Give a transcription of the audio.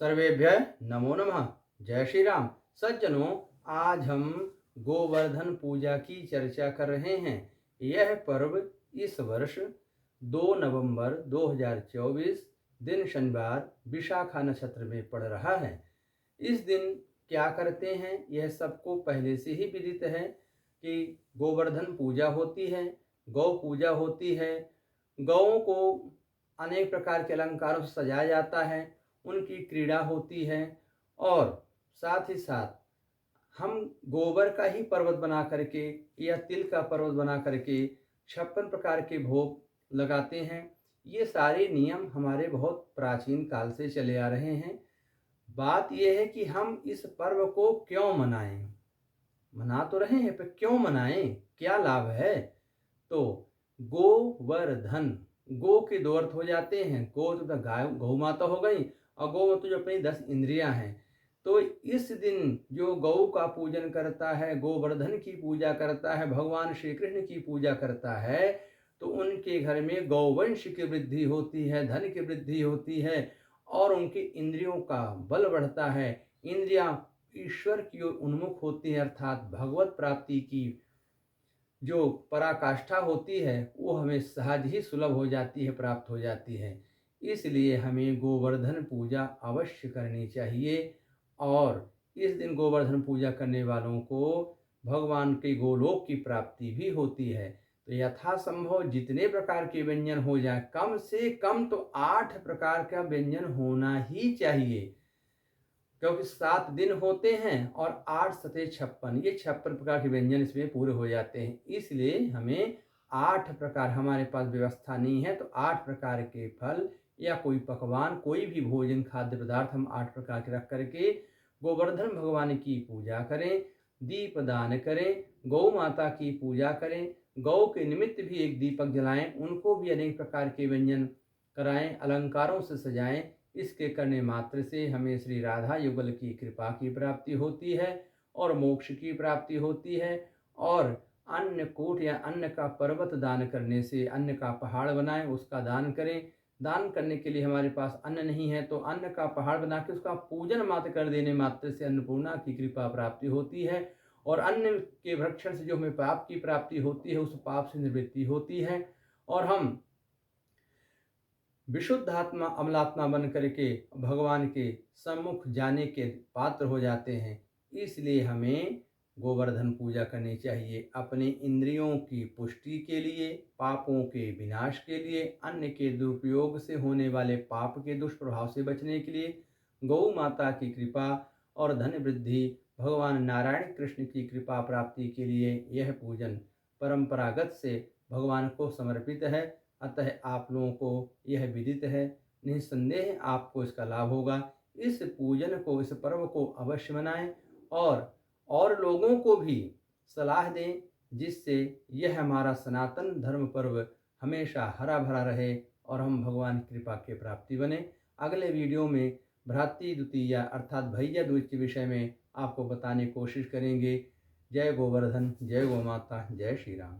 सर्वेभ्यः नमो नमः। जय श्री राम। सज्जनों, आज हम गोवर्धन पूजा की चर्चा कर रहे हैं। यह पर्व इस वर्ष 2 नवंबर 2024 दिन शनिवार विशाखा नक्षत्र में पड़ रहा है। इस दिन क्या करते हैं, यह सबको पहले से ही विदित है कि गोवर्धन पूजा होती है, गौ पूजा होती है। गौओं को अनेक प्रकार के अलंकारों से सजाया जाता है, उनकी क्रीड़ा होती है और साथ ही साथ हम गोबर का ही पर्वत बना करके या तिल का पर्वत बना करके 56 प्रकार के भोग लगाते हैं। ये सारे नियम हमारे बहुत प्राचीन काल से चले आ रहे हैं। बात यह है कि हम इस पर्व को क्यों मनाएं। मना तो रहे हैं, पर क्यों मनाएं, क्या लाभ है। तो गोवर्धन, गो के दो अर्थ हो जाते हैं। गो तो गाय, गौ माता हो गई, और गौ तो जो अपनी 10 इंद्रियां हैं। तो इस दिन जो गौ का पूजन करता है, गोवर्धन की पूजा करता है, भगवान श्री कृष्ण की पूजा करता है, तो उनके घर में गौवंश की वृद्धि होती है, धन की वृद्धि होती है और उनकी इंद्रियों का बल बढ़ता है। इंद्रियां ईश्वर की ओर उन्मुख होती है, अर्थात भगवत प्राप्ति की जो पराकाष्ठा होती है वो हमें सहज ही सुलभ हो जाती है, प्राप्त हो जाती है। इसलिए हमें गोवर्धन पूजा अवश्य करनी चाहिए और इस दिन गोवर्धन पूजा करने वालों को भगवान के गोलोक की प्राप्ति भी होती है। तो यथासंभव जितने प्रकार के व्यंजन हो जाए, कम से कम तो 8 प्रकार का व्यंजन होना ही चाहिए, क्योंकि 7 दिन होते हैं और 8 सते 56, ये 56 प्रकार के व्यंजन इसमें पूरे हो जाते हैं। इसलिए हमें 8 प्रकार, हमारे पास व्यवस्था नहीं है तो 8 प्रकार के फल या कोई पकवान, कोई भी भोजन खाद्य पदार्थ हम 8 प्रकार के रख करके गोवर्धन भगवान की पूजा करें, दीप दान करें, गौ माता की पूजा करें, गौ के निमित्त भी एक दीपक जलाएं, उनको भी अनेक प्रकार के व्यंजन कराएं, अलंकारों से सजाएं। इसके करने मात्र से हमें श्री राधा युगल की कृपा की प्राप्ति होती है और मोक्ष की प्राप्ति होती है। और अन्नकूट या अन्न का पर्वत दान करने से, अन्न का पहाड़ बनाएं, उसका दान करें। दान करने के लिए हमारे पास अन्न नहीं है तो अन्न का पहाड़ बना के उसका पूजन मात्र कर देने मात्र से अन्नपूर्णा की कृपा प्राप्ति होती है और अन्न के भक्षण से जो हमें पाप की प्राप्ति होती है, उस पाप से निवृत्ति होती है और हम विशुद्ध आत्मा, अमलात्मा बन करके भगवान के सम्मुख जाने के पात्र हो जाते हैं। इसलिए हमें गोवर्धन पूजा करनी चाहिए, अपने इंद्रियों की पुष्टि के लिए, पापों के विनाश के लिए, अन्न के दुरुपयोग से होने वाले पाप के दुष्प्रभाव से बचने के लिए, गौ माता की कृपा और धन वृद्धि, भगवान नारायण कृष्ण की कृपा प्राप्ति के लिए यह पूजन परंपरागत से भगवान को समर्पित है। अतः आप लोगों को यह विदित है, निस्संदेह आपको इसका लाभ होगा। इस पूजन को, इस पर्व को अवश्य मनाएं और लोगों को भी सलाह दें, जिससे यह हमारा सनातन धर्म पर्व हमेशा हरा भरा रहे और हम भगवान की कृपा के प्राप्ति बने। अगले वीडियो में भ्रातृ द्वितीया अर्थात भैया दूज के विषय में आपको बताने की कोशिश करेंगे। जय गोवर्धन, जय गौ माता, जय श्री राम।